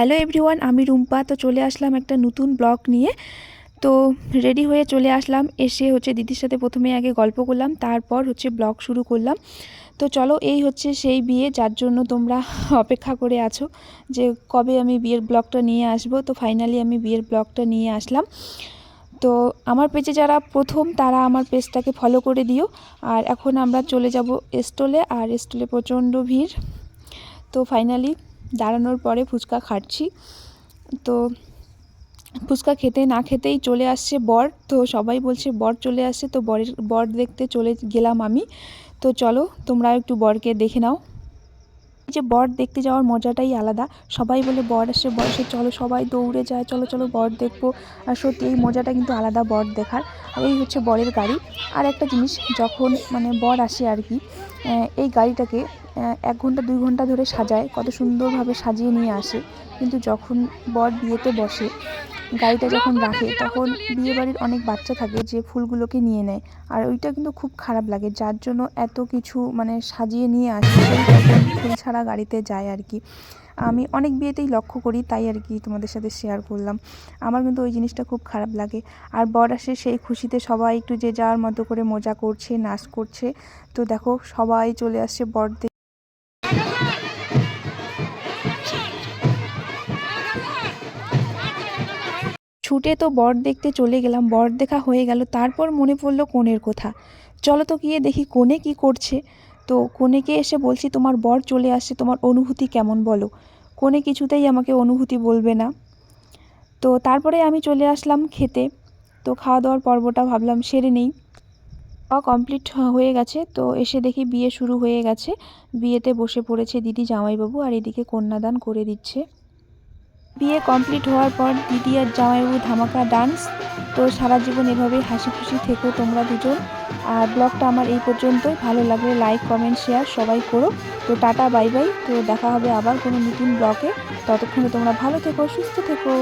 Hello everyone, আমি রুম্পা। তো চলে আসলাম একটা নতুন ব্লগ নিয়ে। তো রেডি হয়ে চলে আসলাম, এসে দিদির সাথে প্রথমে আগে গল্প করলাম, তারপর ব্লগ শুরু করলাম। তো চলো, এই সেই বিয়ে যার জন্য তোমরা অপেক্ষা করে আছো যে কবে আমি বিয়ের ব্লগটা নিয়ে আসব। তো ফাইনালি আমি বিয়ের ব্লগটা নিয়ে আসলাম। তো আমার পেজে যারা প্রথম তারা আমার পেজটাকে ফলো করে দিও। আর এখন আমরা চলে যাব স্টলে, আর স্টলে প্রচণ্ড ভিড়। তো ফাইনালি দাঁড়ানোর পরে ফুচকা খাচ্ছি। তো ফুচকা খেতে না খেতেই চলে আসছে বর। তো সবাই বলছে বর চলে আসছে, তো বর দেখতে চলে গেলাম আমি। তো চলো তোমরা একটু বরকে দেখে নাও। এই যে বর দেখতে যাওয়ার মজাটাই আলাদা। সবাই বলে বর আসছে বর আসছে, চলো সবাই দৌড়ে যায়, চলো চলো বর দেখবো। আর সত্যি এই মজাটা কিন্তু আলাদা বর দেখার। আর এই বরের গাড়ি। আর একটা জিনিস, যখন বর আসে আর কি, এই গাড়িটাকে 1 ঘন্টা 2 ঘন্টা ধরে সাজায়, কত সুন্দরভাবে সাজিয়ে নিয়ে আসে। কিন্তু যখন বর বিয়েতে বসে, গাড়িটা যখন রাখে, তখন বিয়েবাড়ির অনেক বাচ্চা থাকে যে ফুলগুলোকে নিয়ে নেয়। আর ওইটা কিন্তু খুব খারাপ লাগে, যার জন্য এত কিছু সাজিয়ে নিয়ে আসে, সেই তখন ফুল ছাড়া গাড়িতে যায় আর কি। আমি অনেক বিয়েতেই লক্ষ্য করি, তাই আর কি তোমাদের সাথে শেয়ার করলাম। আমার কিন্তু ওই জিনিসটা খুব খারাপ লাগে। আর বর আসে, সেই খুশিতে সবাই একটু যে যার মতো করে মজা করছে, নাচ করছে। তো দেখো সবাই চলে আসছে বর দেখতে। ছুটে তো বর দেখতে চলে গেলাম, বর দেখা হয়ে গেল, তারপর মনে পড়লো কনের কথা। চলো তো গিয়ে দেখি কনে কি করছে। তো কনেকে এসে বলছি, তোমার বর চলে আসছে, তোমার অনুভূতি কেমন বলো। কনে কিছুতেই আমাকে অনুভূতি বলবে না। তো তারপরে আমি চলে আসলাম খেতে। তো খাওয়া দাওয়ার পর্বটা ভাবলাম সেরে নেই। খাওয়া কমপ্লিট হয়ে গেছে, তো এসে দেখি বিয়ে শুরু হয়ে গেছে। বিয়েতে বসে পড়েছে দিদি জামাইবাবু, আর এদিকে কন্যাদান করে দিচ্ছে। বিয়ে কমপ্লিট হওয়ার পর দিদি আর জামাইবাবু ধামাকা ডান্স। তো সারা জীবন এভাবেই হাসি খুশি থেকো তোমরা দুজন। আর ব্লগটা আমার এই পর্যন্তই। ভালো লাগলে লাইক কমেন্ট শেয়ার সবাই করো। তো টাটা বাই বাই। তো দেখা হবে আবার কোনো নতুন ব্লগে। ততক্ষণে তোমরা ভালো থেকো, সুস্থ থেকো।